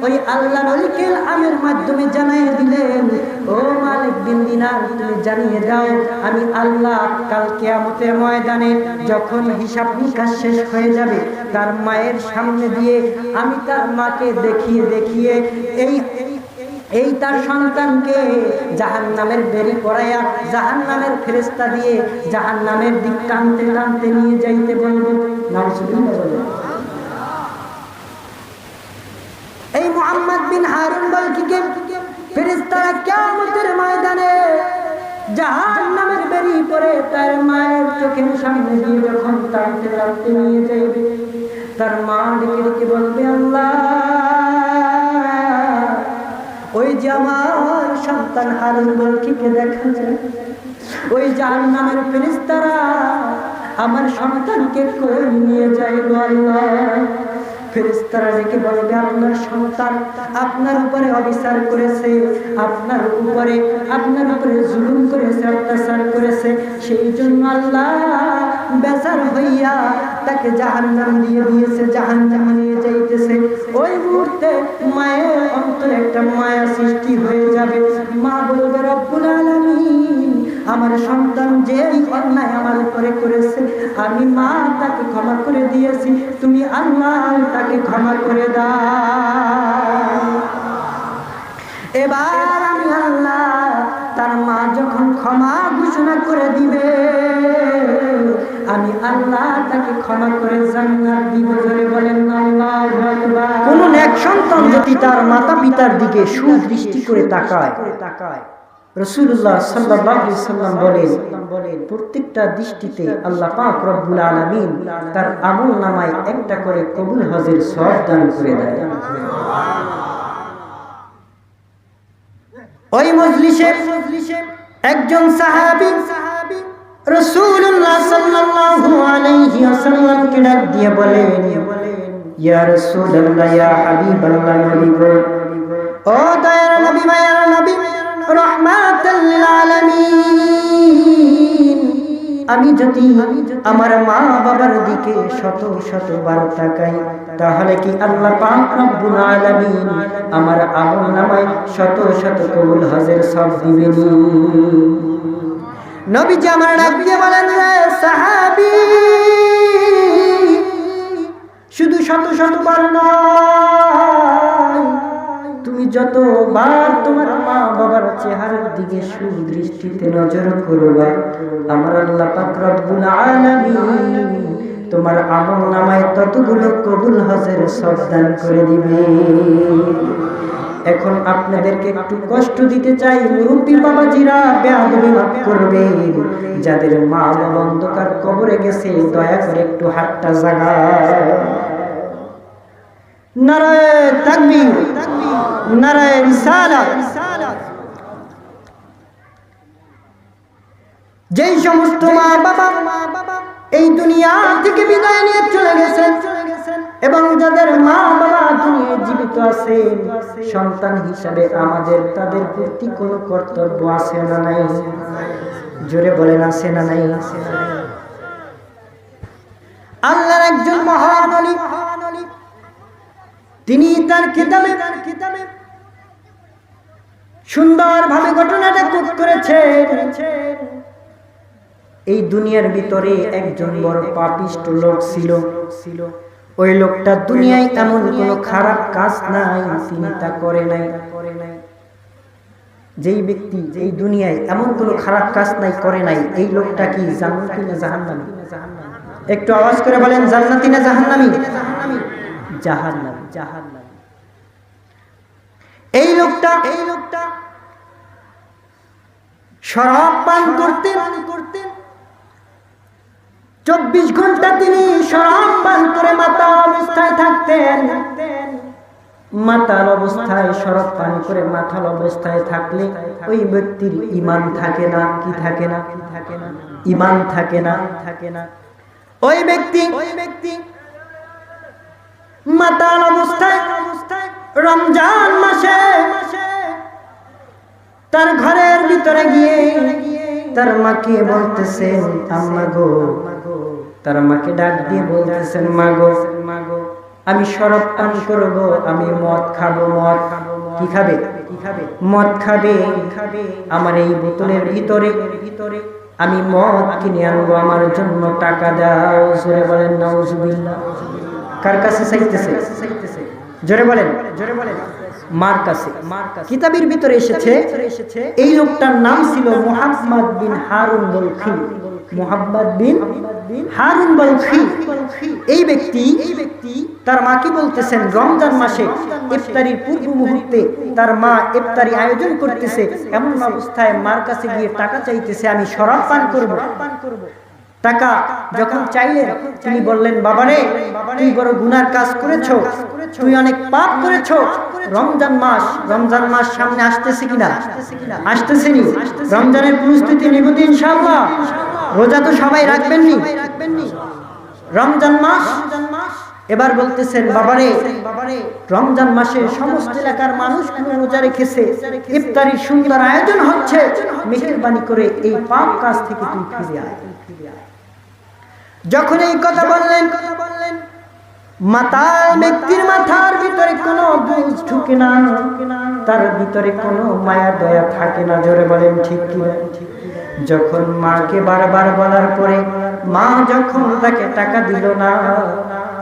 ওই আল্লাহর ওলিকে আমের মাধ্যমে জানিয়ে দিলেন, ও মালিক বিন দিনার, তুমি জানিয়ে দাও আমি আল্লাহ কাল কিয়ামতের ময়দানে যখন হিসাব নিকাশ শেষ হয়ে যাবে, তার মায়ের সামনে দিয়ে আমি তার মাকে দেখিয়ে দেখিয়ে এই তার সন্তানকে জাহান্নামের বেড়ি পরাইয়া জাহান্নামের ফেরেশতা দিয়ে জাহান্নামের দিক টানতে টানতে নিয়ে যাইতে বলবো। নাউজুবিল্লাহ বলে। এই মুহাম্মদ বিন হারুন বালকিকে ফেরেশতারা কিয়ামতের ময়দানে জাহান্নামের বেড়ি পরে তার মায়ের চোখের সামনে দিয়ে যখন টানতে টানতে নিয়ে যাইবে, তার মা ডেকে ডেকে বলবে, আল্লাহ, ওই যে আমার সন্তান হারুন বালকিকে দেখা যায়, ওই জাহান্নামের ফেরেশতারা আমার সন্তানকে কই নিয়ে যায় গো আল্লাহ। ফেরেশতারা ডেকে বলবে, আপনার সন্তান আপনার উপরে অবিচার করেছে, আপনার উপরে জুলুম করেছে, অত্যাচার করেছে, সেই জন্য আল্লাহ বেজার হইয়া তাকে জাহান্নাম দিয়ে দিয়েছে, জাহান্নামে নিয়ে যাইতেছে। ওই মুহূর্তে মায়ের অন্তরে একটা মায়া সৃষ্টি হয়ে যাবে। মা বলবে, রব্বুল আলামিন, আমার সন্তান যে অন্যায় আমার উপরে করেছে, আমি মা তাকে ক্ষমা করে দিয়েছি, তুমি আল্লাহ তাকে ক্ষমা করে দাও। এবার আমি আল্লাহ তার মা যখন ক্ষমা ঘোষণা করে দিবে, আমি আল্লাহ তাকে ক্ষমা করে জান্নাত দিব। ধরে বলেন আল্লাহু আকবার। কোন নেক সন্তান যদি তার মাতা পিতার দিকে সুদৃষ্টি করে তাকায়, রাসূলুল্লাহ সাল্লাল্লাহু আলাইহি ওয়াসাল্লাম বলেন, প্রত্যেকটা দৃষ্টিতে আল্লাহ পাক রব্বুল আলামিন তার আমলনামায় একটা করে কবুল হজের সওয়াব দান করে দেয়। ওই মজলিসে একজন সাহাবী রাসূলুল্লাহ সাল্লাল্লাহু আলাইহি ওয়াসাল্লামকে ডাক দিয়ে বলেন, ইয়া রাসূলুল্লাহ, ইয়া হাবিবাল্লাহ, নবী গো, ও দয়ার নবী, মায়ার নবী, রাহমাতাল লিল আলামিন, আমি যদি আমার মা বাবার দিকে শত শতবার তাকাই, তাহলে কি আল্লাহ পাক রব্বুল আলামিন আমার আমলনামায় শত শত কবুল হজের সওয়াব দিবেন? নবীজি আমার ডাক দিয়ে বলেন, রে সাহাবী, শুধু শত শতবার নয়, তুমি যতবার তোমার মা বাবার চেহারার দিকে সুদৃষ্টিতে নজর করবা, আমার আল্লাহ পাক রব্বুল আলামিন তোমার আমলনামায় ততগুলো কবুল হজের সওয়াব দান করে দিবে। এখন আপনাদেরকে একটু কষ্ট দিতে চাই, মুরব্বী বাবাজিরা বেয়াদবি মাফ করবেন, যাদের মা বাবা অন্ধকার কবরে গেছে, দয়া করে একটু হাতটা জাগায়। নারায়ে তাকবীর, নারায়ে রিসালাত। যেই সমস্ত মা বাবা এই দুনিয়া থেকে বিদায় নিয়ে চলে গেছেন এবং যাদের মা বাবা দুনিয়ায় জীবিত আছেন, সন্তান হিসাবে আমাদের তাদের প্রতি কোনো কর্তব্য আছে না নাই? জোরে বলেন, আছে না নাই? আল্লাহর একজন মহান ওলি, তিনি তার কিতাবে সুন্দরভাবে ঘটনাটা কোট করেছেন। এই দুনিয়ার ভিতরে একজন বড় পাপিষ্ট লোক ছিল। ওই লোকটা দুনিয়ায় এমন কোনো খারাপ কাজ নাই তিনি তা করে নাই। যেই ব্যক্তি এই দুনিয়ায় এমন কোনো খারাপ কাজ নাই, করে নাই, এই লোকটা কি জান্নাতি না জাহান্নামী? একটু আওয়াজ করে বলেন, জান্নাতি না জাহান্নামী? জাহান্নামী। এই লোকটা শরাব পান করতেন। 24 ঘন্টা তিনি শরাব পান করে মাতাল অবস্থায় থাকতেন। মাতাল অবস্থায় শরাব পান করে মাতাল অবস্থায় থাকলে ওই ব্যক্তির ঈমান থাকে না। কি থাকে না? ঈমান থাকে না। ওই ব্যক্তি মাতাল অবস্থায় রমজান মাসে তার ঘরের ভিতরে গিয়ে তার মাকে বলতেছেন, আম্মা গো, তার মাকে ডাক দিয়ে বলতেছেন, মা গো, আমি শরাব পান করব, আমি মদ খাবো। মদ কি খাবে? মদ খাবে। আমার এই বোতলের ভিতরে আমি মদ কিনে আনবো, আমার জন্য টাকা দাও। জোরে বলেন নাউজুবিল্লাহ। কার কাছে চাইতেছে? জোরে বলেন। মার কাছে। কিতাবের ভিতরে এসেছে এই লোকটার নাম ছিল মুহাম্মদ বিন হারুন বলখি। মুহাম্মদ বিন হারুন বলখি। এই ব্যক্তি তার মাকে বলতেছেন রমজান মাসে ইফতারির পূর্ব মুহূর্তে তার মা ইফতারি আয়োজন করতেছে, এমন অবস্থায় মার কাছে গিয়ে টাকা চাইতেছে, আমি শরাব পান করব। টাকা যখন চাইলেন তিনি বললেন, বাবারে তুই বড় গুনার কাজ করেছো, তুই অনেক পাপ করেছো। রমজান মাস সামনে আসতেছে কিনা? আসতেছেনি। রমজানের প্রস্তুতি নিব তো ইনশাআল্লাহ। রোজা তো সবাই রাখবেননি। রমজান মাস এবার বলতেছেন, বাবারে রমজান মাসে সমস্ত এলাকার মানুষগুলো রোজা রেখেছে, ইফতারির সুন্দর আয়োজন হচ্ছে, মেহেরবানি করে এই পাপ কাজ থেকে তুই ফিরে আয়। যখন এই কথা বললেন মাতাল ব্যক্তির মাথার ভিতরে কোনো বুঝ ঢুকে না, তার ভিতরে কোনো মায়া দয়া থাকে না। জোরে বলেন ঠিক কিনা? যখন মাকে বারবার বলার পরে মা যখন তাকে টাকা দিল না,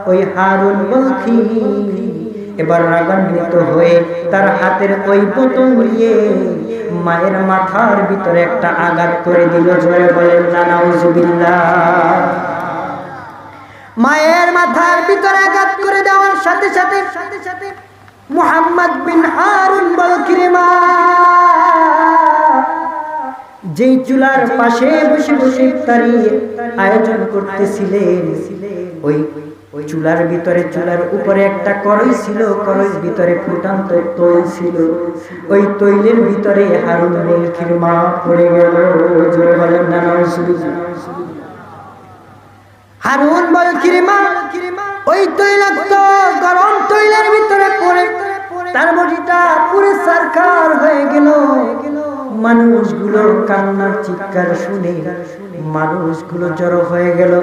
ওই হারুন বলখি এবার রাগান্বিত হয়ে তার হাতের ওই বোতল নিয়ে মায়ের মাথার ভিতরে একটা আঘাত করে দিল। জোরে বলেন নাউজুবিল্লাহ। মায়ের মাথার ভিতরে আঘাত করে দেওয়ার সাথে সাথে মুহাম্মদ বিন হারুন বলখির মা যেই চুলার পাশে বসে বসে ইফতারি আয়োজন করতেছিলেন, ওই চুলার ভিতরে, চুলার উপরে একটা কড়াই ছিল, কড়াইয়ের ভিতরে ফুটান্ত তৈল ছিল। ওই তৈলের ভিতরে হারুন বলখির মা পড়ে গেল। জোরে বলেন না নাউজুবিল্লাহ। হারুন বলখির মা ওই তৈলাক্ত গরম তৈলের ভিতরে পড়ে তার বডিটা পুরো সারখার হয়ে গেল। মানুষগুলো কান্নার চিৎকার শুনে মানুষগুলো জড়ো হয়ে গেল।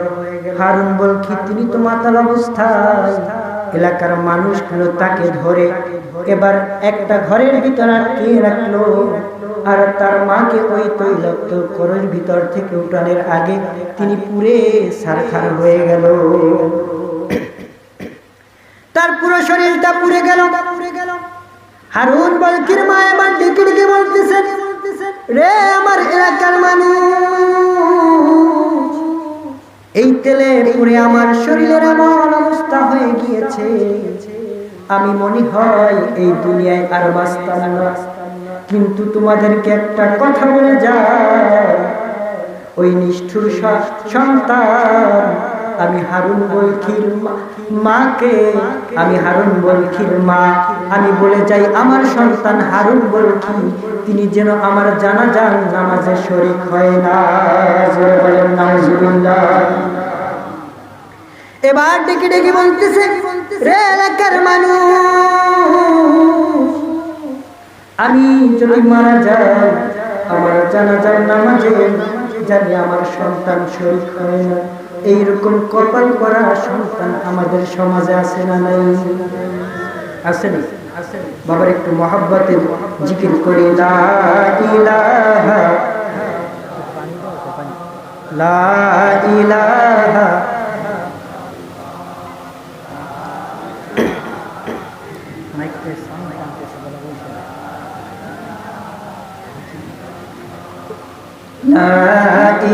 হারুন বলখি তিনি তো মাতাল অবস্থায়, এলাকার মানুষগুলো তাকে ধরে এবার একটা ঘরের ভিতরে আটকে রাখলো। আর তার মাকে ওই তৈলাক্ত ঘরের ভিতর থেকে উঠানোর আগে তিনি পুরে সারখার হয়ে গেল। তার পুরো শরীরটা পুড়ে গেল। হারুন বলখির মা এবার ডেকে ডেকে বলতেছেন, রে আমার এলাকার মানুষ, এই তেলে পুড়ে আমার শরীরের এমন অবস্থা হয়ে গিয়েছে, আমি মনে হয় এই দুনিয়ায় আর বাঁচতাম না। কিন্তু তোমাদেরকে একটা কথা বলে যায়, ওই নিষ্ঠুর সন্তান আমি হারুন বলখির মাকে, আমি হারুন বলখির মা, আমি বলে যাই আমার সন্তান হারুন বলখি তিনি যেন আমার জানাজার নামাজে শরীক হয় না। জোরে বলেন নাউজুবিল্লাহ। এবার ডেকে ডেকে বলতেছে, রে এলাকার মানুষ, আমি যদি মারা যাই আমার জানাজার নামাজে জানি আমার সন্তান শরীক হয় না। এইরকম কপাল করা সন্তান আমাদের সমাজে আছে না নাই? আছে না? বাবার একটু মহব্বতে জিকির করি, লা ইলাহা লা ইলাহা লা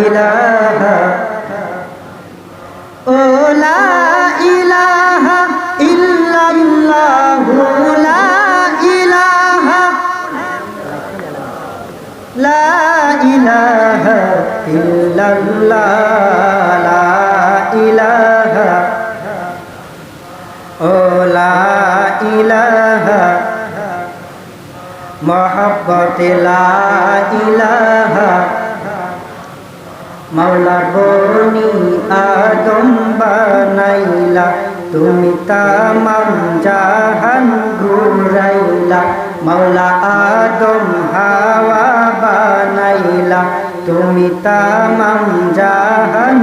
ইলাহা ও লা ইলাহা ইল্লাল্লাহু লা ইলাহা লা ইলাহা ইল্লাল্লাহ লা ইলাহা ও লা ইলাহা মহব্বতে লা ইলাহা মাওলা বনি আদম বানাইলা তুমি তামাম জাহান ঘুরাইলা, মাওলা আদম হাওয়া বানাইলা তুমি তামাম জাহান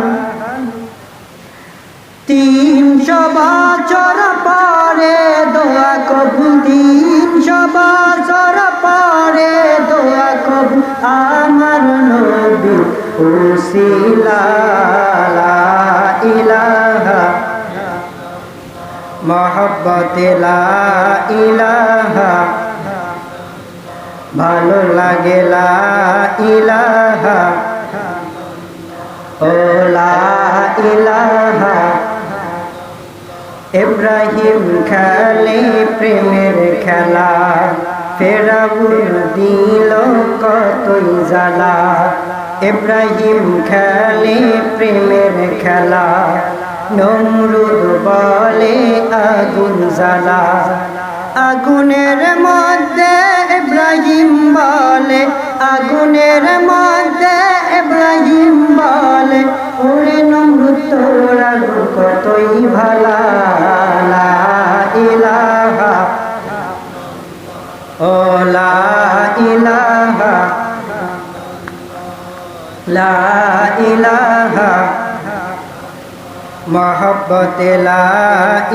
300 বছর পরে দোয়া কবুল, 300 বছর পরে দোয়া কবুল, আমার নবী উসিলা লা ইলাহা মহব্বতে লা ইলাহা, ভালো লাগে লা ইলাহা, ও লা ইলাহা। ইব্রাহিম খেলে প্রেমের খেলা, ফেরাউন দিল কতই জ্বালা। ইব্রাহিম খেলে প্রেমের খেলা, নমরুদ বলে আগুন জ্বালা। আগুনের মধ্যে ইব্রাহিম বলে, আগুনের মধ্যে ইব্রাহিম বলে, ওরে নমরুদ তোর আগুন কতই ভালা। লা ইলাহা, ও লা ইলাহা, লা ইলাহা মহব্বতে লা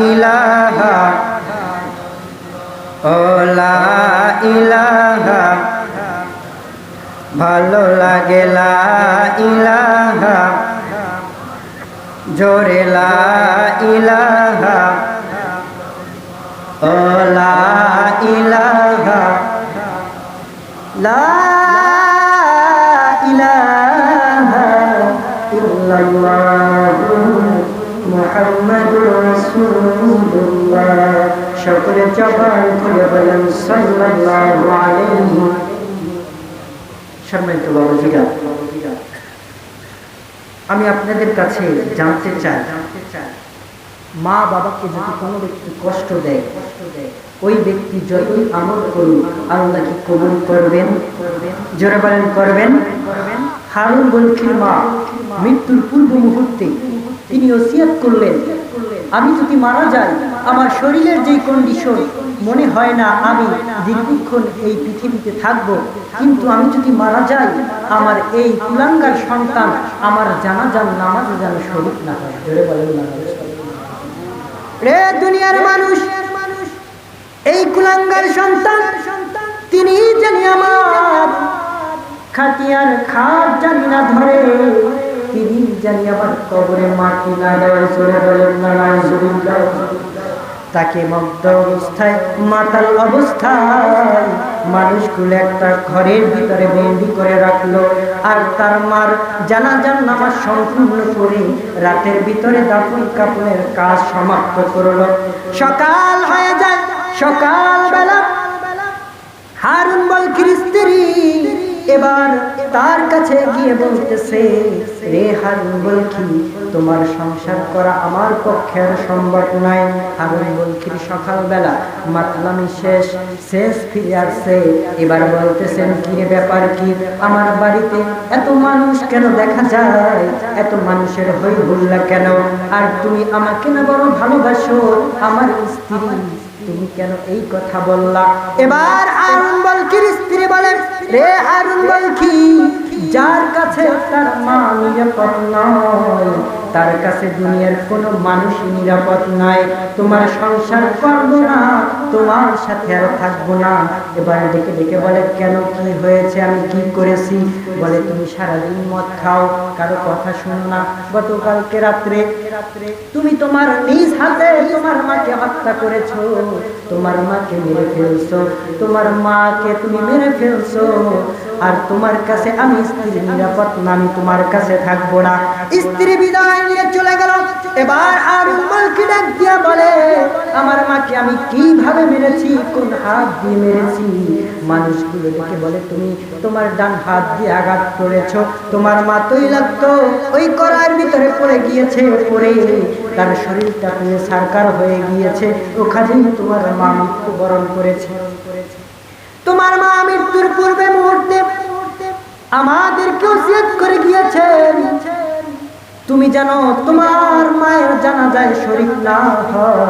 ইলাহা, ও লা ইলাহা, ভালো লাগে লা ইলাহা, জোরে লা ইলাহা, ও লা ইলাহা, লা ইলাহা ইল্লাল্লাহু মুহাম্মাদুর রাসূলুল্লাহ। সকলে জবান খুলে বলেন সাল্লাল্লাহু আলাইহি। সম্মানিত বাবাজিরা, আমি আপনাদের কাছে জানতে চাই, মা বাবাকে যদি কোনো ব্যক্তি কষ্ট দেয়, ওই ব্যক্তি যতই আমল করুক আল্লাহ কি কবুল করবেন? জোরে বলেন করবেন। হারুন বলখির মা মৃত্যুর পূর্ব মুহূর্তে তিনি ওসিয়ত করলেন, আমি যদি মারা যাই, আমার শরীরের যে কন্ডিশন, মনে হয় না আমি দীর্ঘক্ষণ এই পৃথিবীতে থাকবো, কিন্তু আমি যদি মারা যাই, আমার এই কুলাঙ্গার সন্তান আমার জানাজার নামাজে যেন শরীক না হয়। জোরে বলেন না। রে দুনিয়ার মানুষ, এই কুলাঙ্গার সন্তান তিনি জানি আমার খাটিয়ার খাট জানি না ধরে, তিনি জানি আমার কবরে মাটি না দেয়। জোরে বলেন না। তাকে মগ্ন অবস্থায়, মাতাল অবস্থায় মানুষগুলো একটা ঘরের ভিতরে বন্দি করে রাখলো, আর তার মার জানাজার নামাজ সম্পূর্ণ করে রাতের ভিতরে দাফন কাফনের কাজ সমাপ্ত করলো। সকাল হয়ে যায়, সকাল বেলা হারুন বলখির স্ত্রী এবার তার কাছে গিয়ে বলতেছে, রে হারুন বলখি, তোমার সংসার করা আমার পক্ষে আর সম্ভব নয়। হারুন বলখির সকালবেলা মাতলামি শেষ ফিরে আসছে। এবার বলতেছেন, কি ব্যাপার কি, আমার বাড়িতে এত মানুষ কেন দেখা যায়, এত মানুষের হই হুল্লা কেন, আর তুমি আমাকে না বড় ভালোবাসো, আমার স্ত্রী, তুমি কেন এই কথা বললা? এবার হারুন বলখির স্ত্রী বলে, রে হারুন বলখি, যার কাছে তার মা নিরাপদ নয়, তার কাছে দুনিয়ার কোনো মানুষই নিরাপদ নয়। তোমার সংসার করব না, তোমার সাথে আর থাকবো না। এবার ডেকে ডেকে বলে, কেন, কি হয়েছে, আমি কি করেছি? বলে, তুমি সারাদিন মদ খাও, কারো কথা শোনো না। গতকালকে রাত্রে তুমি তোমার নিজ হাতে তোমার মাকে হত্যা করেছো, তোমার মাকে মেরে ফেলছো, তোমার মাকে তুমি মেরে ফেলছো, আর তোমার কাছে আমি স্ত্রী নিরাপদ না, আমি তোমার কাছে থাকবো না। স্ত্রী বিদায় নিয়ে চলে গেল। এবার হারুন বলখি ডাক দিয়া বলে, আমার মাকে আমি কিভাবে মেরেছি, কোন হাত দিয়ে মেরেছি? মানুষগুলো ডেকে বলে, তুমি তোমার ডান হাত দিয়ে আঘাত করেছো, তোমার মা তৈলাক্ত ওই কড়াইয়ের ভিতরে পড়ে গিয়েছে, পড়ে তার শরীরটা পুরো সারকার হয়ে গিয়েছে, ওখানেই তোমার মা মৃত্যুবরণ করেছে। তোমার মা মৃত্যুর পূর্বে মুহূর্তে আমাদেরকে ওসিয়ত করে গিয়েছেন, তুমি যেন তোমার মায়ের জানাজায় শরীক না হও।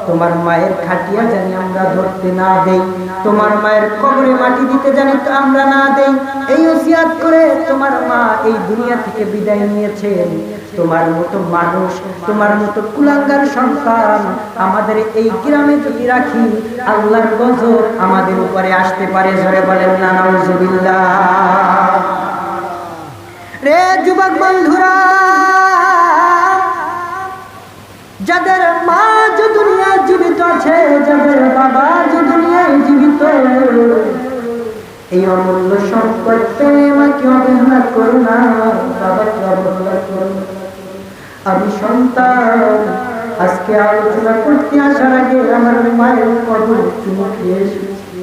তোমার মায়ের খাটিয়া জানি আমরা ধরতে না দেই, তোমার মায়ের কবরে মাটি দিতে জানি তো আমরা না দেই। এই ওসিয়াত করে তোমার মা এই দুনিয়া থেকে বিদায় নিয়েছেন। তোমার মতো মানুষ, তোমার মতো কুলাঙ্গার সন্তান আমাদের এই গ্রামে যদি রাখি, আল্লাহর গজব আমাদের উপরে আসতে পারে। জোরে বলেন না নাউজুবিল্লাহ। রে যুবক বন্ধুরা, যাদের মা যে দুনিয়ায় জীবিত আছে, যাদের বাবা যে দুনিয়ায় জীবিত, এই অমূল্য সম্পদ মাকে অবহেলা করো না, বাবাকে অবহেলা করো না। আমি সন্তান আজকে আলোচনা করতে আসার আগে আমার মায়ের কবর চুমু খেয়ে এসেছি।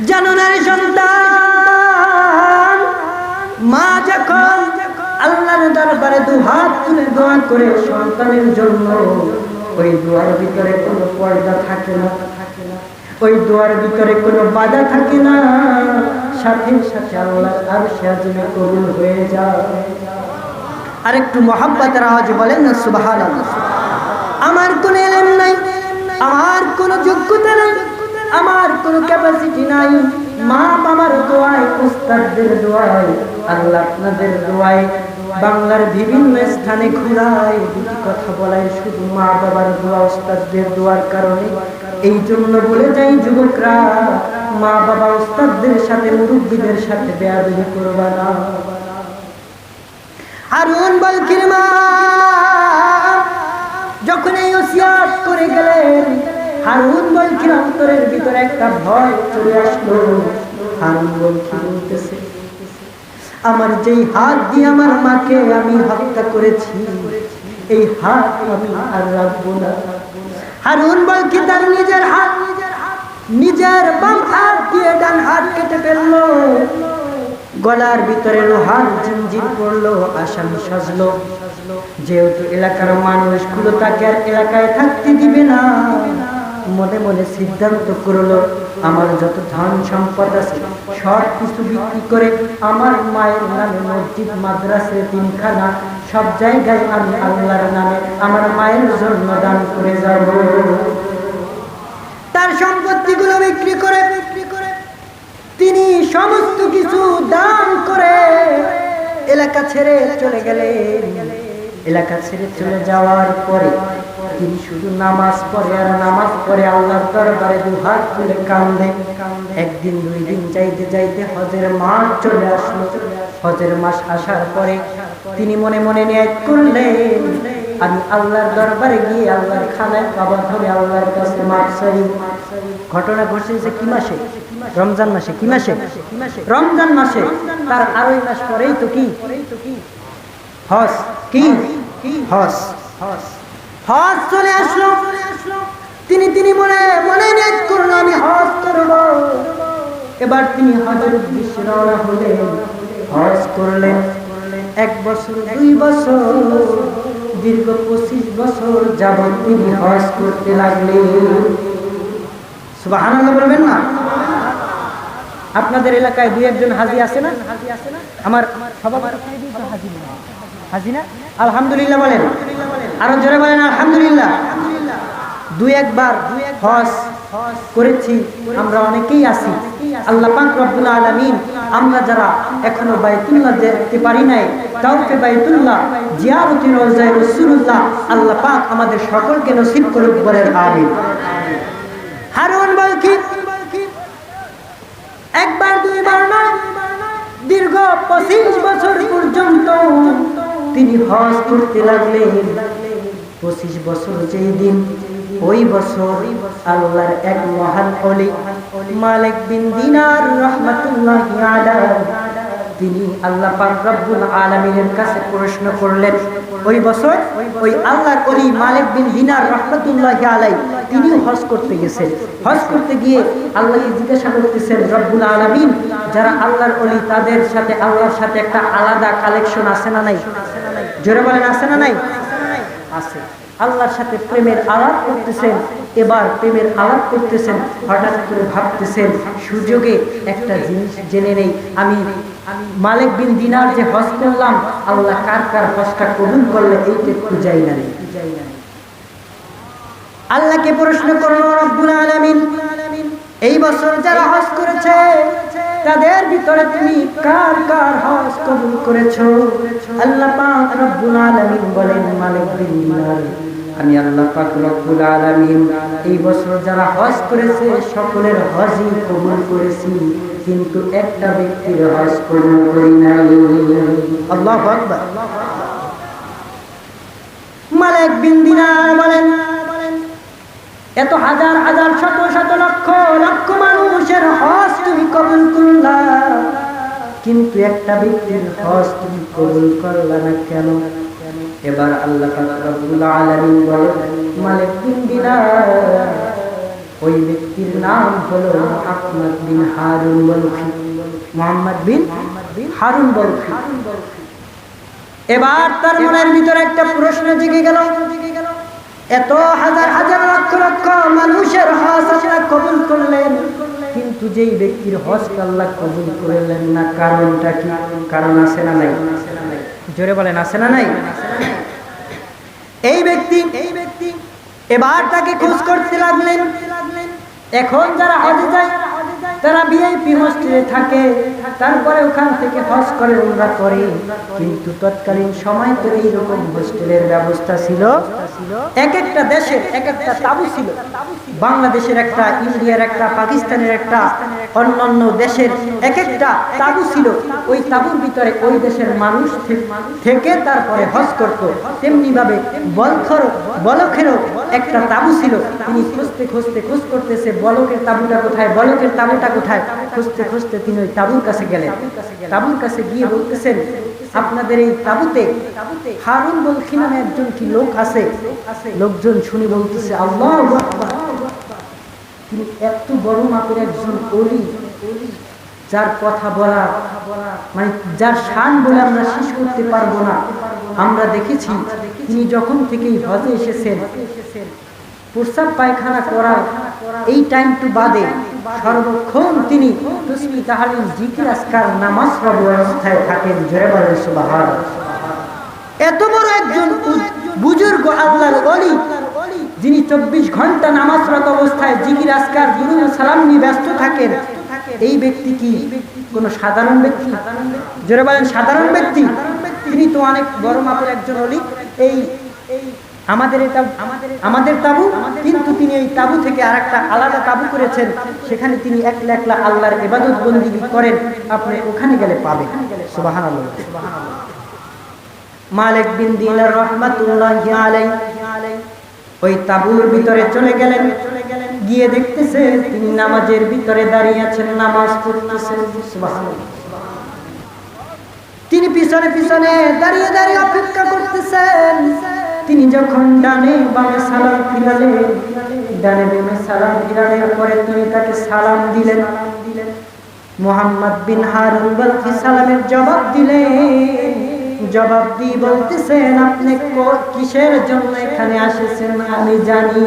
জানো না রে সন্তান, মা যখন আল্লাহর দরবারে দুহাত তুলে দোয়া করে সন্তানের জন্য, ওই দোয়ার ভিতরে কোনো পর্দা থাকে না, ওই দোয়ার ভিতরে কোনো বাধা থাকে না, সাথে সাথে আল্লাহর আরশে আজিমে কবুল হয়ে যায়। আর একটু মহব্বতের আওয়াজে বলেন না সুবহানাল্লাহ। আমার কোনো ইলম নাই, আমার কোনো যোগ্যতা নাই, আমার কোনো ক্যাপাসিটি নাই, মা বাবার দোয়ায়, উস্তাদদের দোয়ায়, আল্লাহ আপনাদের দোয়ায়, বাংলার বিভিন্ন স্থানে ঘুরায়, দুটি কথা বলাই শুধু মা বাবার দোয়া, উস্তাদদের দোয়ার কারণে। এই জন্য বলে যাই যুবকরা, মা বাবা উস্তাদদের সাথে, মুরব্বীদের সাথে বেয়াদবি করবা না। হারুন বলকির মা যখন এই ওসিয়াত করে গেলেন, হারুন বলকির অন্তরের ভিতরে একটা ভয় চলে আসলো। হারুন বলকি বলতেছে, আমার যেই হাত দিয়ে আমার মাকে আমি হত্যা করেছি, এই হাত আমি আর রাখবো না। হারুন বলকি তার নিজের হাত, নিজের বাম হাত দিয়ে ডান হাত কেটে ফেললো, গলার ভিতরে লোহার জিঞ্জির পড়লো, আসামি সাজলো। যেহেতু এলাকার মানুষগুলো তাকে আর এলাকায় থাকতে দিবে না, মনে মনে সিদ্ধান্ত করলো, আমার যত ধন সম্পদ আছে সব কিছু বিক্রি করে আমার মায়ের নামে মসজিদ, মাদ্রাসা, তিনখানা সব জায়গায় আমি আল্লাহর নামে আমার মায়ের জন্য দান করে যাব। তার সম্পত্তিগুলো বিক্রি করে তিনি সমস্ত কিছু দান করে এলাকা ছেড়ে চলে গেলেন। এলাকা ছেড়ে চলে যাওয়ার পরে তিনি শুধু নামাজ পড়ে আর নামাজ পড়ে আল্লাহর দরবারে দুহাত তুলে কান্দে। একদিন দুই দিন যাইতে যাইতে হজের মাস চলে আসলো। হজের মাস আসার পরে তিনি মনে মনে নিয়ত করলেন, আমি আল্লাহর দরবারে গিয়ে আল্লাহর খানায় বাবা ধরে আল্লাহর কাছে মাফ চাই। ঘটনা ঘটেছে কি মাসে? রমজান মাসে। কি মাসে? রমজান মাসে। তার আড়াই মাস পরেই তো কি হজ, কি হজ, হজ চলে আসলো। তিনি মনে মনে নিয়ত করলো, আমি হজ করব। এবার তিনি হজের উদ্দেশ্যে রওনা হলেন, হজ করলেন। 1 বছর 2 বছর দীর্ঘ 25 বছর যাবত তিনি হজ করতে লাগলেন। সুবহানাল্লাহ বলবেন না? আপনাদের এলাকায় 2-1 জন হাজি আছে না? আমার সভাপতি হাজি না? আলহামদুলিল্লাহ বলেন, আরো জোরে বলেন আলহামদুলিল্লাহ। 2-1 বার হজ করেছি আমরা, অনেকেই আছি। আল্লাহ পাক রব্বুল আলামিন আমরা যারা এখনো বাইতুল্লাহ যেতে পারি নাই, তাওফে বাইতুল্লাহ, জিয়ারতে রওজায়ে রাসূলুল্লাহ, আল্লাহ পাক আমাদের সকলকে নসিব করুক, বলেন আমিন। হারুন বলকি 1 বার 2 বার নয়, দীর্ঘ 25 বছর পর্যন্ত তিনি হজ করতে লাগলেন। 25 বছর যেই দিন, ওই বছর আল্লাহর এক মহান ওলি মালিক বিন দিনার রাহমাতুল্লাহি আলাইহি, তিনি আল্লাহ পাক রব্বুল আলামিনের কাছে প্রশ্ন করলেন। ওই বছর ওই আল্লাহর ওলি মালিক বিন দিনার রাহমাতুল্লাহি আলাইহি তিনি হজ করতে গেছেন। হজ করতে গিয়ে আল্লাহকে জিজ্ঞাসা করতেছেন, রব্বুল আলামিন যারা আল্লাহর ওলি তাদের সাথে আল্লাহর সাথে একটা আলাদা কালেকশন আছে না নাই? জোরে বলেন আছে না নাই? আছে। আল্লাহর সাথে প্রেমের আলাপ করতেছেন। এবার প্রেমের আলাপ করতেছেন, হঠাৎ করে ভাবতেছেন সুযোগে একটা জিনিস জেনে নেই, আমি মালিক বিন দিনার যে হজ করলাম, আল্লাহ কার কার হজটা কবুল করলে এইটা একটু যাই না। আল্লাহকে প্রশ্ন করলো রব্বুল আলামিন, এই বছর যারা হজ করেছে তাদের ভিতরে তুমি কার কার হজ কবুল করেছো? আল্লাহ পাক রব্বুল আলামিন বলেন, মালিক বিন দিনার, আমি আল্লাহ পাক রব্বুল আলামিন এই বছর যারা হজ করেছে সকলের হজই কবুল করেছি, কিন্তু একটা ব্যক্তির হজ কবুল করি নাই। আল্লাহু আকবার। মালিক বিন দিনার বলেন, এত হাজার হাজার শত শত লক্ষ লক্ষ মানুষের হজ তুমি কবুল করলা, কিন্তু একটা ব্যক্তির হজ তুমি কবুল করলা না কেন? এবার আল্লাহ পাক রব্বুল আলামিন বলেন, মালিক বিন দিনার, ওই ব্যক্তির নাম হলো মুহাম্মদ বিন হারুন বলখি। মুহাম্মদ বিন হারুন বলখি। এবার তার মনের ভিতরে একটা প্রশ্ন জেগে গেল, এত হাজার হাজার লক্ষ লক্ষ মানুষের হজ আল্লাহ কবুল করলেন, কিন্তু যেই ব্যক্তির হজ আল্লাহ কবুল করলেন না, কারণটা কি? কারণ আছে না নাই? জোরে বলেন, আছে না নাই? এই ব্যক্তি এবার তাকে খোঁজ করতে লাগলেন। এখন যারা হজে যায় তারা ভিআইপি হোস্টেলে থাকে, তারপরে ওখান থেকে হজ করে উমরা করে, কিন্তু তৎকালীন সময় তো এইরকম হোস্টেলের ব্যবস্থা ছিল। এক একটা দেশের এক একটা তাবু ছিল। বাংলাদেশের একটা, ইন্ডিয়ার একটা, পাকিস্তানের একটা, অন্যান্য দেশের এক একটা তাবু ছিল। ওই তাবুর ভিতরে ওই দেশের মানুষ থেকে তারপরে হজ করত। তেমনি ভাবে বলখেরও একটা তাবু ছিল। তিনি খুঁজতে খুঁজতে খোঁজ করতেছে, বলকের তাবুটা কোথায়, বলকের তাবুটা কোথায়। খুঁজতে খুঁজতে তিনি ওই তাবুর কাছে গেলেন। তাবুর কাছে গিয়ে বলতেছেন, আপনাদের এই তাবুতে হারুন বলখি নামে একজন কি লোক আছে? লোকজন শুনে বলতেছে, আল্লাহু আকবার, তিনি এত বড় মাপের একজন ওলি, যার কথা বলা মানে যার শান বলে আমরা শেষ করতে পারবো না। আমরা দেখেছি তিনি যখন থেকেই হজে এসেছেন, প্রস্রাব পায়খানা করার এই টাইমটু বাদে সর্বক্ষণ তিনি তাসবিহ তাহলিল জিকির আজকার নামাজ পড়ার অবস্থায় থাকেন। জোরে বলেন সুবহানাল্লাহ। এত বড় একজন বুজুর্গ আল্লাহর ওলি, যিনি 24 ঘন্টা নামাজরত অবস্থায় জিকির আজকার দুরূদ সালাম নিয়ে ব্যস্ত থাকেন, এই ব্যক্তি কি কোনো সাধারণ ব্যক্তি? জোরে বলেন, সাধারণ ব্যক্তি? তিনি তো অনেক বড় মাপের একজন ওলি। এই আমাদের তাবু, কিন্তু তিনি এই তাবু থেকে আরেকটা আলাদা তাবু করেছেন, সেখানে তিনি একলা একলা আল্লাহর ইবাদত বন্দেগী করেন। আপনি ওখানে গেলে পাবেন। সুবহানাল্লাহ। মালিক বিন দিনার রাহমাতুল্লাহি আলাইহি ওই তাবুর ভিতরে চলে গেলেন। গিয়ে দেখতেছে তিনি নামাজের ভিতরে দাঁড়িয়ে আছেন, নামাজ পড়তেছেন। সুবহানাল্লাহ। তিনি পিছনে পিছনে দাঁড়িয়ে দাঁড়িয়ে অপেক্ষা করতেছেন। তিনি যখন ডানে বামে সালাম ফিরালেন, ডানে বামে সালাম ফিরানোর পরে তিনি তাকে সালাম দিলেন। মুহাম্মদ বিন হারুন বলখি সালামের জবাব দিলেন। জবাব দিয়ে বলতেছেন, আপনি কিসের জন্য এখানে এসেছেন আমি জানি।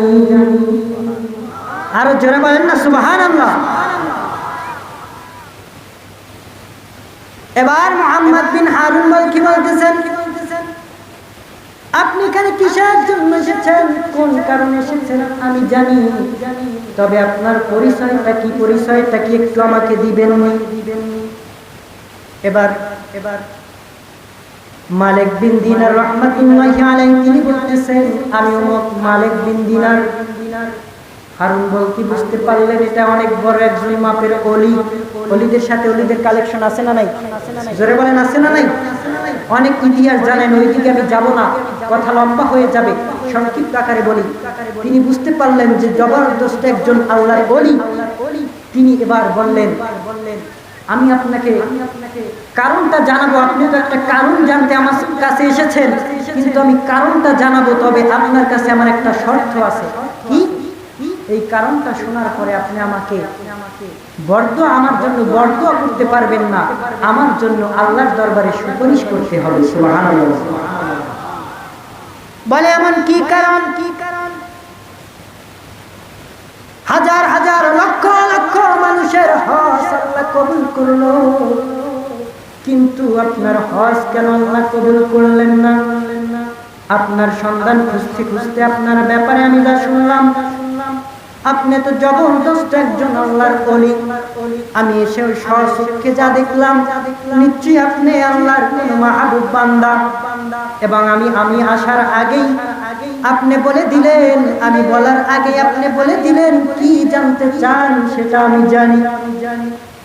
আরো জোরে বলেন না সুবহানাল্লাহ। এবার মুহাম্মদ বিন হারুন বলখি বলতেছেন, আপনি এখানে কিসের জন্য এসেছেন, কোন কারণে এসেছেন আমি জানি, তবে আপনার পরিচয়টা কি, পরিচয়টা কি একটু আমাকে দিবেন? এবার মালিক বিন দিনার রাহমাতুল্লাহি আলাইহি তিনি বলতেছেন, আমি মালিক বিন দিনার। হারুন বলখি বুঝতে পারলেন এটা অনেক বড় একজন মাপের ওলি। ওলিদের সাথে ওলিদের কালেকশন আছে না নাই? জোরে বলেন, আছে না নাই? অনেক ইতিহাস জানেন, ওইদিকে আমি যাব না, কথা লম্বা হয়ে যাবে, সংক্ষিপ্ত আকারে বলি। তিনি বুঝতে পারলেন যে জবরদস্ত একজন আল্লাহর ওলি। তিনি এবার বললেন, আমি আপনাকে কারণটা জানাবো। আপনি তো একটা কারণ জানতে আমার কাছে এসেছেন, কিন্তু আমি কারণটা জানাবো, তবে আপনার কাছে আমার একটা শর্ত আছে। কি? এই কারণটা শোনার পরে আপনি আমাকে আমার জন্য বরদোয়া করতে পারবেন না, আমার জন্য আল্লাহর দরবারে সুপারিশ করতে হবে। সুবহানাল্লাহ। বলে এমন কি কারণ? হাজার হাজার লক্ষ লক্ষ মানুষের হজ আল্লাহ কবুল করলো, কিন্তু আপনার হজ কেন আল্লাহ কবুল করলেন না? আপনার সন্ধান খুঁজতে খুঁজতে আপনার ব্যাপারে আমি যা শুনলাম, আপনি তো জবরদস্ত একজন আল্লাহর ওলি। আমি এসে ওই স্বচক্ষে যা দেখলাম, নিশ্চয়ই আপনি আল্লাহর কোন মাহবুব বান্দা। এবং আমি আসার আগেই আপনি বলে দিলেন, আমি বলার আগে আপনি বলে দিলেন কি জানতে চান সেটা আমি জানি।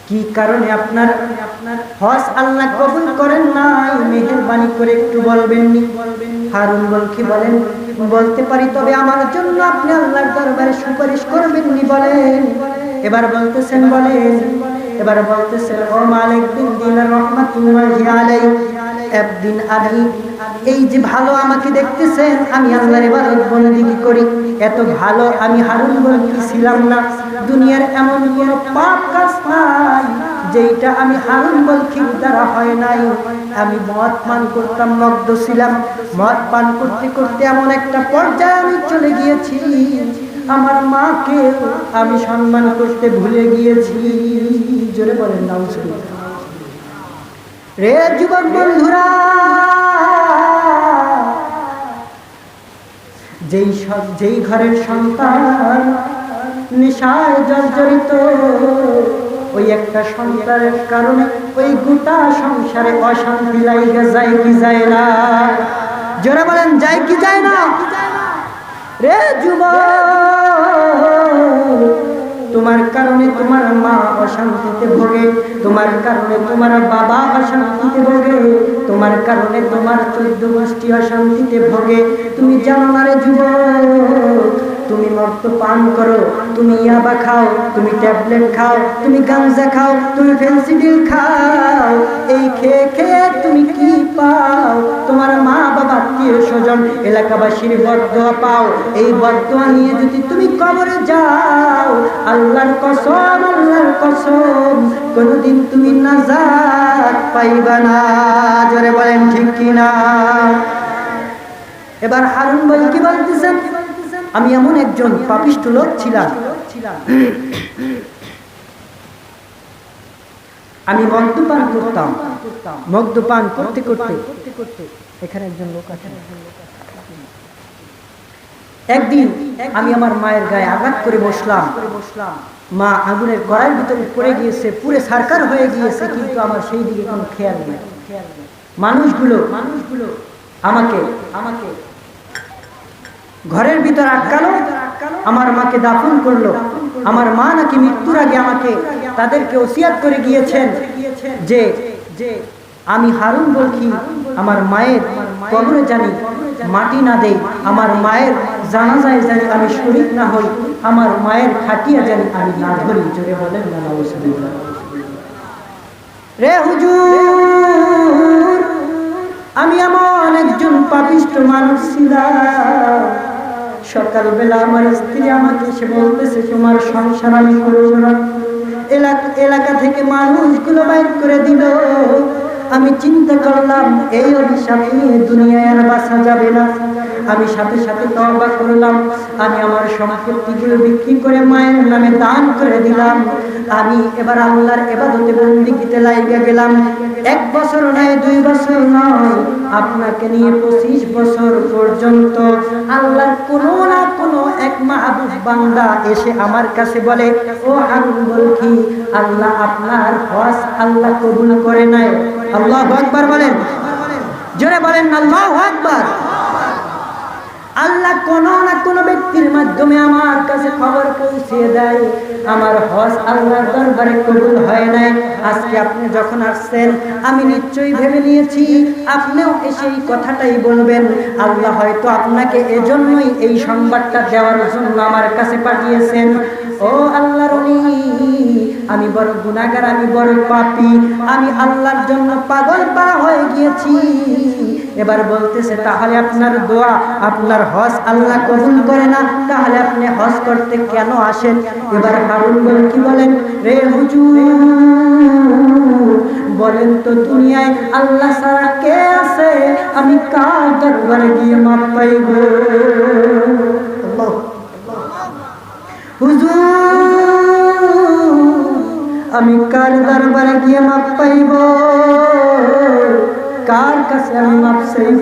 কি কারণে আপনার হজ আল্লাহ কবুল করেন নাই, মেহেরবানি করে একটু বলবেননি? হারুন বলকি বলেন, বলতে পারি, তবে আমার জন্য আপনি আল্লাহর দরবারে সুপারিশ করবেননি বলেন। এবার বলতেছেন বলেন, এবার বলতেছেন, ও মালিক বিন দিনার রাহমাতুল্লাহি আলাইহি, একদিন আমি এই যে ভালো আমাকে দেখতেছেন, আমি আল্লাহর ইবাদত বন্দেগী করি, এত ভালো আমি হারুন বলকি ছিলাম না। দুনিয়ার এমন কোনো পাপ কাজ নাই যেটা আমি হারুন বলকির দ্বারা হয় নাই। আমি মদ পান করতাম, মগ্ন ছিলাম। মদ পান করতে করতে এমন একটা পর্যায়ে আমি চলে গিয়েছি, আমার মাকে আমি সম্মান করতে ভুলে গিয়েছি। জোরে বলেন নাউজুবিল্লাহ। রে যুবক বন্ধুরা, যেই ঘরের সন্তান নেশায় জর্জরিত, ওই একটা সন্তানের কারণে ওই গোটা সংসারে অশান্তি লাইগা যায় কি যায় না? জোরে বলেন, যায় কি যায় না? রে যুবক, তোমার কারণে তোমার মা অশান্তিতে ভোগে, তোমার কারণে তোমার বাবা অশান্তিতে ভোগে, তোমার কারণে তোমার 14 গোষ্ঠী অশান্তিতে ভোগে। তুমি জানো না রে যুবক, তুমি মদ পান করো, তুমি ইয়াবা খাও, তুমি ট্যাবলেট খাও, তুমি গাঁজা খাও, তুমি ফেন্সিডিল খাও, এই খেয়ে খেয়ে তুমি কি পাও? তোমার মা বাবা, আত্মীয় স্বজন, এলাকাবাসীর বদদোয়া পাও। এই বদদোয়া নিয়ে যদি তুমি কবরে যাও, আল্লাহর কসম, আল্লাহর কসম, কোনদিন তুমি নাজাত পাইবা না। জোরে বলেন ঠিক কিনা? এবার হারুন বল কি বলতেছেন, আমি এমন একজন পাপিষ্ঠ লোক ছিলাম, আমি মদ্যপান করতাম। মদ্যপান করতে করতে এখানে একজন লোক আছেন, একদিন আমি আমার মায়ের গায়ে আঘাত করে বসলাম। মা আগুনের কড়াইয়ের ভিতরে পড়ে গিয়েছে, পুরে সারকার হয়ে গিয়েছে, কিন্তু আমার সেই দিকে কোনো খেয়াল নেই। মানুষগুলো আমাকে ঘরের ভিতর আটকালো, আমার মাকে দাফন করলো। আমার মা নাকি মৃত্যুর আগে আমাকে তাদেরকে ওসিয়াত করে গিয়েছেন যে আমি হারুন বলকি আমার মায়ের কবরে জানি মাটি না দেই, আমার মায়ের জানাজায় জানি আমি শরীক না হই, আমার মায়ের খাটিয়া জানি আমি না ধরি। জোরে বলেন না নাউজুবিল্লাহ। রে হুজুর, আমি এমন একজন পাপিষ্ঠ মানুষ ছিলাম। সকালবেলা আমার স্ত্রী আমাকে এসে বলতেছে, তোমার সংসার আমি করব না। এলাকা থেকে মানুষগুলো বাইর করে দিল। আমি চিন্তা করলাম, এই অভিশাপ নিয়ে দুনিয়ায় আর বাঁচা যাবে না। আমি সাথে সাথে তওবা করলাম, আমি আমার সম্পত্তিগুলো বিক্রি করে মায়ের নামে দান করে দিলাম। আমি এবার আল্লাহর ইবাদতে বন্দেগীতে লাইগা গেলাম। 1 বছর নয়, 2 বছর নয়, আপনাকে নিয়ে 25 বছর পর্যন্ত আল্লাহর কোনো না কোনো এক মাহবুব বান্দা এসে আমার কাছে বলে, ও হারুন বলকি, আল্লাহ আপনার হজ আল্লাহ কবুল করে নাই। আল্লাহু আকবার বলেন, জোরে বলেন আল্লাহু আকবার। আল্লাহ কোনো না কোনো ব্যক্তির মাধ্যমে আমার কাছে খবর পৌঁছে দেয়, আমার হজ আল্লাহর দরবারে কবুল হয় নাই। আজকে আপনি যখন আসছেন, আমি নিশ্চয়ই ভেবে নিয়েছি আপনিও এসে এই কথাটাই বলবেন। আল্লাহ হয়তো আপনাকে এজন্যই এই সংবাদটা দেওয়ার জন্য আমার কাছে পাঠিয়েছেন। ও আল্লাহর ওলি, আমি বড় গুনাহগার, আমি বড় পাপী, আমি আল্লাহর জন্য পাগল পারা হয়ে গিয়েছি। এবার বলতেছে, তাহলে আপনার দোয়া, আপনার হজ আল্লাহ কবুল করে না, তাহলে আপনি হজ করতে কেন আসেন? এবার হারুন বলকি বলেন, রে হুজুর, বলেন তো দুনিয়ায় আল্লাহ ছাড়া কে আছে? আমি কার দরবারে গিয়ে মাপ পাইব? হুজুর, আমি কার দরবারে গিয়ে মাপ পাইব? কার কাছে আমি মাপ চাইব?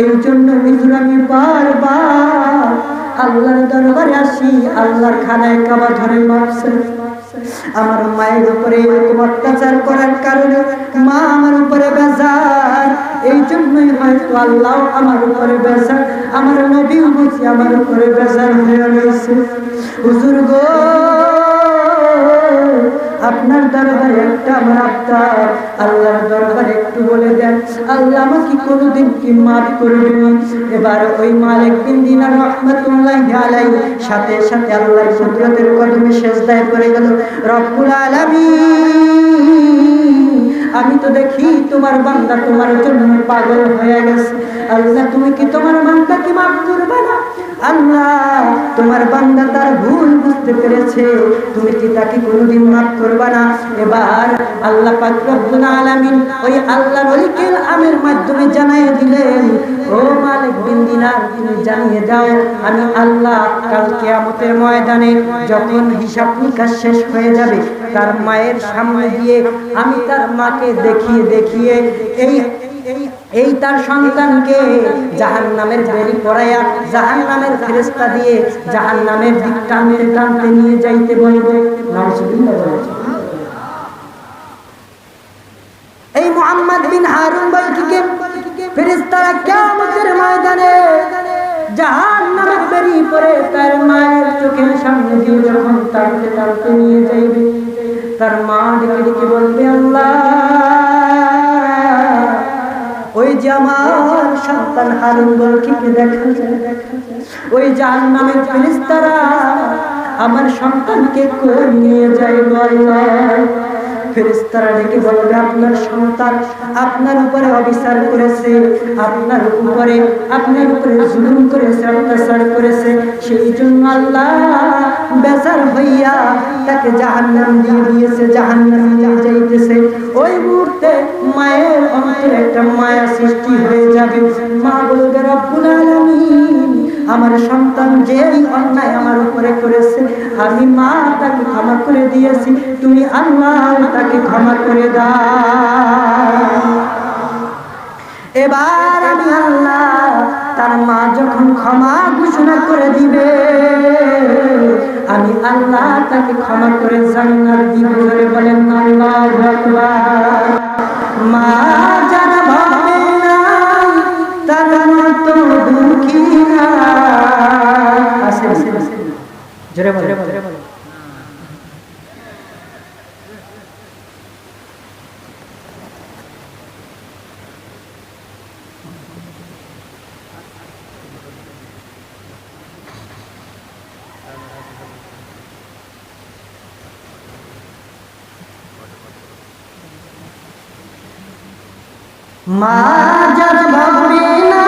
এই জন্য হুজুর আমি বারবার আল্লাহর দরবারে আসি, আল্লাহর খানায় কাবা ধরে মাপ চাই। আমার মায়ের উপরে এরকম অত্যাচার করার কারণে মা আমার উপরে বেজার, এই জন্যই হয়তো আল্লাহ আমার উপরে বেজার, আমার নবী বুঝি আমার উপরে বেজার হয়ে রয়েছে। হুজুর গো, আপনার দরবারে একটা আমার আবদার, আল্লাহর দরবারে একটু বলে দেন, আল্লাহ আমাকে কোনোদিন কি মাফ করবেন? এবার ওই মালিক বিন দিনার রাহমাতুল্লাহি আলাইহি সাথে সাথে আল্লাহর কুদরতের কদমে সিজদায় পড়ে গেল। রব্বুল আলামিন, আমি তো দেখি তোমার বান্দা তোমার জন্য পাগল হয়ে গেছে। আল্লাহ তুমি কি তোমার বান্দাকে মাফ করবে না? আল্লাহ তোমার বান্দা তার ভুল বুঝতে পেরেছে, তুমি কি তাকে কোনোদিন মাফ করবে না? এবার আল্লাহ পাক রব্বুল আলামিন ওই আল্লাহর ওলিকে আমের মাধ্যমে জানিয়ে দিলেন, ও মালিক বিন দিনার, তুমি জানিয়ে দাও আমি আল্লাহ কাল কিয়ামতের ময়দানে যখন হিসাব নিকাশ শেষ হয়ে যাবে, তার মায়ের সামনে দিয়ে আমি তার মাকে দেখিয়ে দেখিয়ে এই তার সন্তানকে জাহান্নামের বেড়ি পরাইয়া জাহান্নামের ফেরেশতা দিয়ে জাহান্নামের দিক টানতে টানতে নিয়ে যাইতে বলবো। এই মুহাম্মদ বিন হারুন বালকিকে ফেরেশতারা কিয়ামতের ময়দানে জাহান্নামের বেড়ি পরে তার মায়ের চোখের সামনে দিয়ে যখন টানতে টানতে নিয়ে যাইবে, তার মা ডেকে ডেকে বলবে, আল্লাহ ওই যে আমার সন্তান হারুন বালকিকে দেখা যায়, ওই জাহান্নামের ফেরেশতারা আমার সন্তানকে কই নিয়ে যায় গো আল্লাহ। ফেরেশতারা ডেকে বলবে, আপনার সন্তান আপনার উপরে অবিচার করেছে, আপনার উপরে জুলুম করেছে, অত্যাচার করেছে, সেই জন্য আল্লাহ বেজার হইয়া তাকে জাহান্নাম দিয়ে দিয়েছে, জাহান্নাম নিয়ে যাইতেছে। ওই মুহূর্তে মায়ের অন্তরে একটা মায়া সৃষ্টি হয়ে যাবে। মা বলবে, রব্বুল আলামিন, আমার সন্তান যেই অন্যায় আমার উপরে করেছে আমি মা তাকে ক্ষমা করে দিয়েছি, তুমি আল্লাহ তাকে ক্ষমা করে দাও। এবার আমি আল্লাহ তার মা যখন ক্ষমা ঘোষণা করে দিবে, আমি আল্লাহ তাকে ক্ষমা করে জান্নাত দিব। ধরে বলেন আল্লাহু আকবার। মা যারা ভাবে না তার মতো দুঃখী না, আসে জোরে বলে মা যার ভাবে না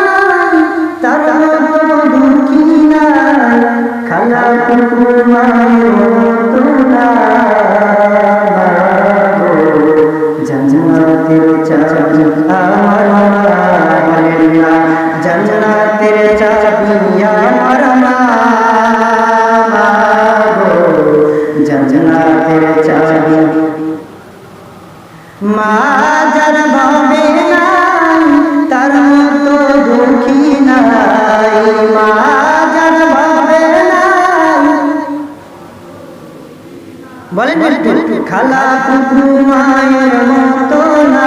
তার মতো দুঃখী না, খালা কুকুর মায়ের মতো না, জান্নাতের চাবি আমার মা, জান্নাতের চাবি আমার মা, জান্নাতের চাবি। মা যার ভাবে না তার মতো দুঃখী নাই, মা যার ভাবে না, বলেন খালা কুকুর মায়ের মতো না,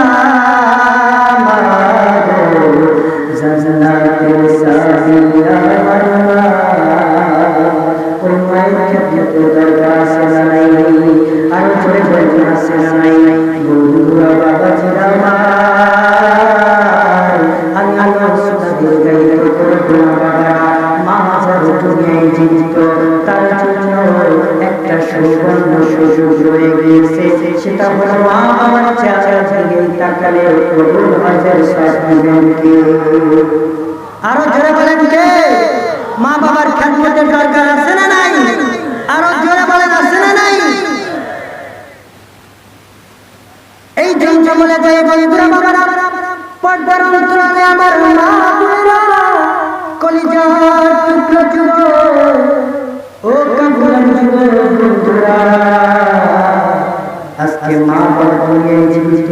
জান্নাতের চাবি আমার মা। ওই মায়ের ক্ষেত্রে তো দরকার আছে না নাই, আর জোরে বলতে আছে না নাই, বন্ধুরা বাবাজিরা আমার, আমি আল্লাহ সুবহানাহু গাইতে করব বাবা। মা যার দুনিয়ায় জীবিত তার জন্য একটা সুবর্ণ সুযোগ রয়ে গিয়েছে, সেটা হলো মা বাবার চেহারা দিকে তাকালে কবুল হজের সব দিবেন কে? আরো জোরে বলেন কে? মা বাবার খেদমতের দরকার আছে না নাই? আরো জোরে বলেন আছে না নাই? এই জন্য বলে যায় বন্ধুরা বাবারা, পর্দার অন্তরালে আমার মা বোনেরা, কলিজার টুকরো যুবক ও কাফুরান যুবক বন্ধুরা, আজকে মা বাবা দুনিয়ায় জীবিত,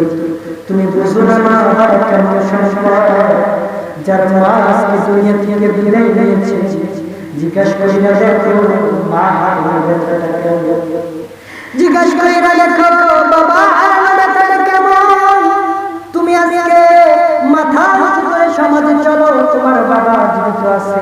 তুমি বুঝো না মা বাবা কেমন অপারেশনের পর যার মা আজকে দুনিয়া থেকে বিদায় নিয়েছে, জিজ্ঞাসা করিয়া দেখো মা হারানোর ব্যথাটা কেমন, জিজ্ঞাসা করিয়া দেখো বাবা হারানোর ব্যথাটা কেমন। তুমি আজকে মাথা উঁচু করে সমাজে চলো, তোমার বাবা জীবিত আছে।